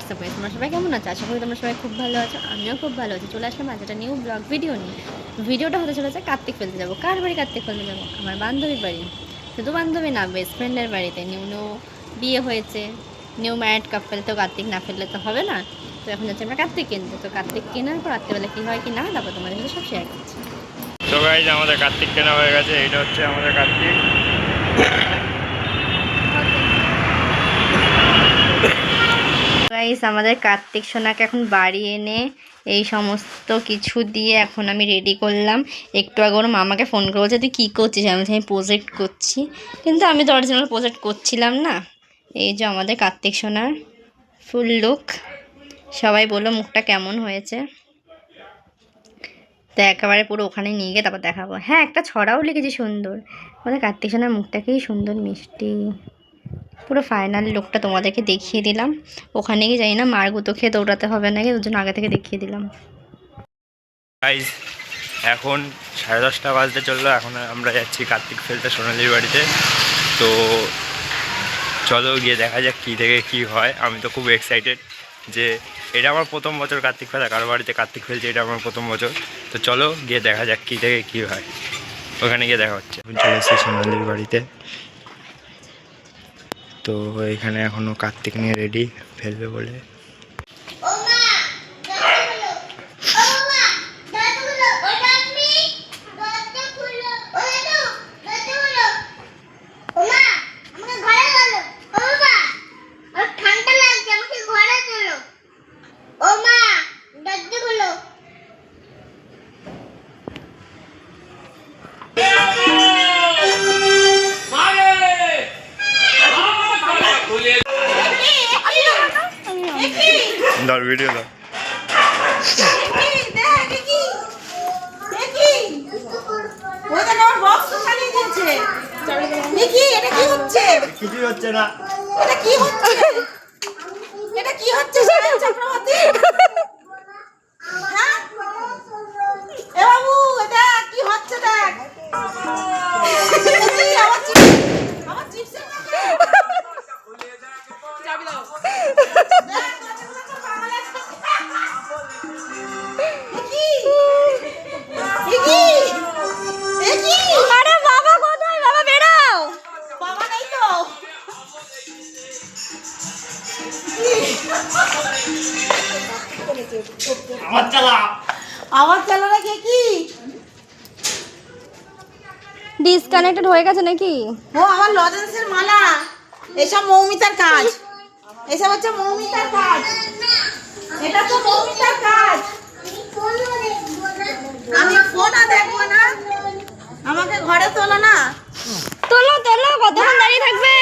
হোয়াটসঅ্যাপে। তোমরা সবাই কেমন আছো? আশা করি তোমরা সবাই খুব ভালো আছো। আমিও খুব ভালো আছি। চলে আসলাম আজ একটা নিউ ব্লগ ভিডিও নিয়ে। ভিডিওটা হতে চলেছে কার্তিক ফেলতে যাবো। কার বাড়ি কার্তিক ফেলতে যাবো? আমার বান্ধবীর বাড়ি। শুধু বান্ধবী না, বেস্ট ফ্রেন্ডের বাড়িতে। নিউ নিউ বিয়ে হয়েছে, নিউ ম্যারিড কাপল, তো কার্তিক না ফেললে তো হবে না। তো এখন যাচ্ছি আমরা কার্তিক কিনতে। তো কার্তিক কেনার পর রাত্রেবেলা কী হয় কি না, তারপর তোমাদের সাথে সব শেয়ার করছি। তো গাইজ আমাদের কার্তিক কেনা হয়ে গেছে। এটা হচ্ছে আমাদের কার্তিক। গাইস, আমাদের কার্তিক সোনাকে এখন বাড়ি এনে এই সমস্ত কিছু দিয়ে এখন আমি রেডি করলাম। একটু আগে ওর মামাকে ফোন করে বলছে তুই কী করছিস? আমি প্রজেক্ট করছি, কিন্তু আমি তো অরিজিনাল প্রজেক্ট করছিলাম না। এই যে আমাদের কার্তিক সোনার ফুল লুক। সবাই বললো মুখটা কেমন হয়েছে, তো একেবারে পুরো ওখানে নিয়ে গিয়ে তারপর দেখাবো। হ্যাঁ, একটা ছড়াও লিখেছি সুন্দর। আমাদের কার্তিক সোনার মুখটাকেই সুন্দর মিষ্টি। পুরো ফাইনাল লুকটা তোমাদেরকে দেখিয়ে দিলাম। ওখানে গিয়ে জানি না মার গুঁতো খেয়ে দৌড়াতে হবে নাকি, ওর জন্য আগে থেকে দেখিয়ে দিলাম। গাইজ এখন 10:30 বাজতে চললো। এখন আমরা যাচ্ছি কার্তিক ফেলতে সোনালির বাড়িতে। তো চলো গিয়ে দেখা যাক কী থেকে কী হয়। আমি তো খুব এক্সাইটেড যে এটা আমার প্রথম বছর কার্তিক ফেলা, কারো বাড়িতে কার্তিক ফেলছে, এটা আমার প্রথম বছর। তো চলো গিয়ে দেখা যাক কী থেকে কী হয়। ওখানে গিয়ে দেখা হচ্ছে। চলে এসেছি সোনালির বাড়িতে। তো এখানে এখনও কার্তিক নিয়ে রেডি ফেলবে বলে। ধর ভিডিও ধর। কিছুই হচ্ছে না। আরে বাবা কোথায়? বাবা বেরাও। বাবা নেই তো। আওয়াজ চালা না কে কি? ডিসকানেক্টেড হয়ে গেছে নাকি? ও আমার লজেন্সের মালা। এসব মৌমিতার কাজ। এসব হচ্ছে মৌমিতার কাজ। এটা তো মৌমিতার কাজ। আমি ফোনও দেখবো না। আমাকে ঘরে তোলো না। তোলো তোলো, কতক্ষণ দাঁড়িয়ে থাকবে?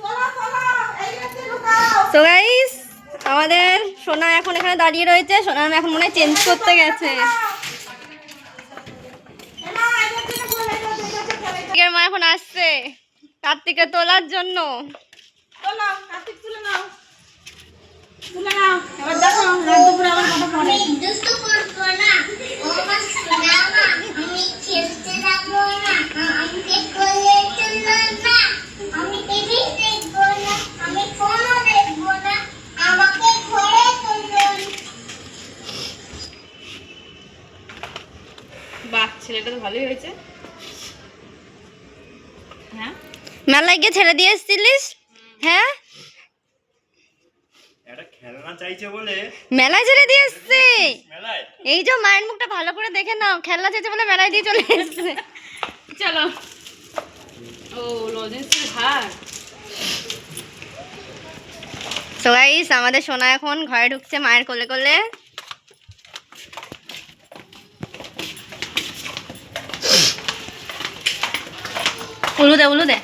তোলো, তোলো, এই গেছে ঢুকাও। সো গাইস, আমাদের সোনা এখন এখানে দাঁড়িয়ে রয়েছে। সোনার মা এখন মনে হয় চেঞ্জ করতে গেছে। কার্তিকের মা এখন আসছে কার্তিককে তোলার জন্য। তোলো, কার্তিক তুলে নাও। তুলে নাও। এবার দেখো রাত দুপুরে আমার কথা পড়ে। দুষ্ট করবো না, ও আমার সোনা মা, আমি খেলতে যাবো না, আমাকে কোলে তুলো না, আমি টিভি দেখবো না, আমি ফোনও দেখবো না, আমাকে ঘরে তুলো। বাহ, ছেলেটা তো ভালোই হয়েছে। হ্যাঁ, মেলায় গিয়ে ছেড়ে দিয়ে এসেছিলিস? হ্যাঁ, একটা খেলনা চাইছে বলে মেলায় ছেড়ে দিয়ে এসছে। মেলায়। এই যে মায়ের মুখটা ভালো করে দেখে নাও, খেলনা চাইছে বলে মেলায় দিয়ে চলে এসছে। চলো। ও লজেন্সের হার। সো গাইস, আমাদের সোনা এখন ঘরে ঢুকছে মায়ের কোলে কোলে। উলু দে, উলু দে।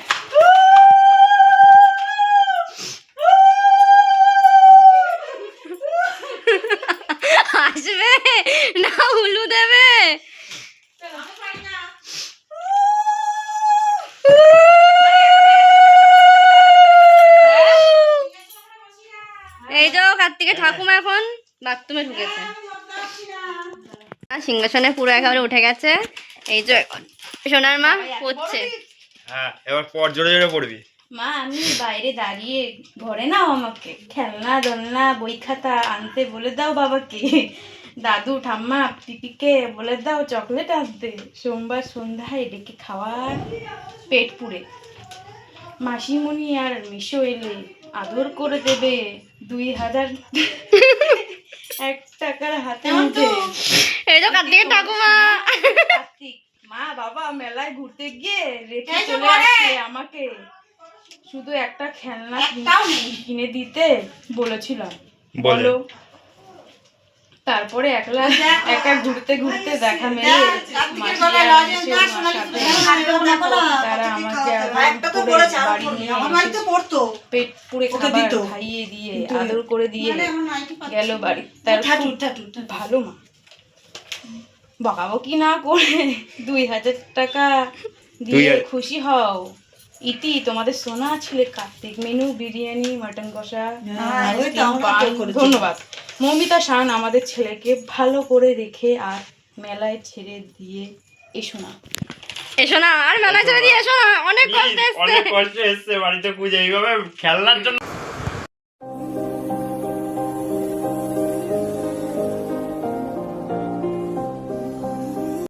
আসবে না, উলু দেবে। এই যে কার্তিকের ঠাকুমা এখন বাথরুমে ঢুকেছে। সিংহাসনে পুরো একেবারে উঠে গেছে। এই যে এখন সোনার মা পড়ছে। হ্যাঁ, এবার পর জোরে জোরে পড়বি। মা আমি বাইরে দাঁড়িয়ে ঘরে নাও আমাকে খেলনা দোলনা বই খাতা আনতে বলে দাও বাবাকে, দাদু ঠাম্মা পিপিকে বলে দাও চকলেট আনতে, সোমবার সন্ধ্যায় ডেকে খাওয়ার পেট পুড়ে, মাসিমণি আর মিশো এলে আদর করে দেবে 2000 1 টাকার হাতে মুঠে। এই তো কার্তিকের ঠাকুমা। কার্তিক মা বাবা মেলায় ঘুরতে গিয়ে রেখে চলে আসছে আমাকে, শুধু একটা খেলনা কিনে দিতে বলেছিলাম। বলো তারপরে একলা একা ঘুরতে ঘুরতে দেখা মেলে মাসি আর মেসোর সাথে তারা আমাকে আদর করে বাড়ি নিয়ে এসেছে। পেট পুড়ে খাবার খাইয়ে দিয়ে আদর করে দিয়ে গেল বাড়ি। তার খুব ভালো মা, বকাবকি না করে 2000 টাকা দিয়ে খুশি হও। ইতি তোমাদের সোনা ছেলে কার্তিক, মেনু বিরিয়ানি মাটন কষা আইসক্রিম পান। ধন্যবাদ মৌমিতা শান, আমাদের ছেলেকে ভালো করে রেখে আর মেলায় ছেড়ে দিয়ে এসো না। এসো না আর মেলা ছেড়ে দিয়ে এসো না, অনেক কষ্ট অনেক কষ্ট এসছে বাড়িতে পুজো এইভাবে খেলনার জন্য।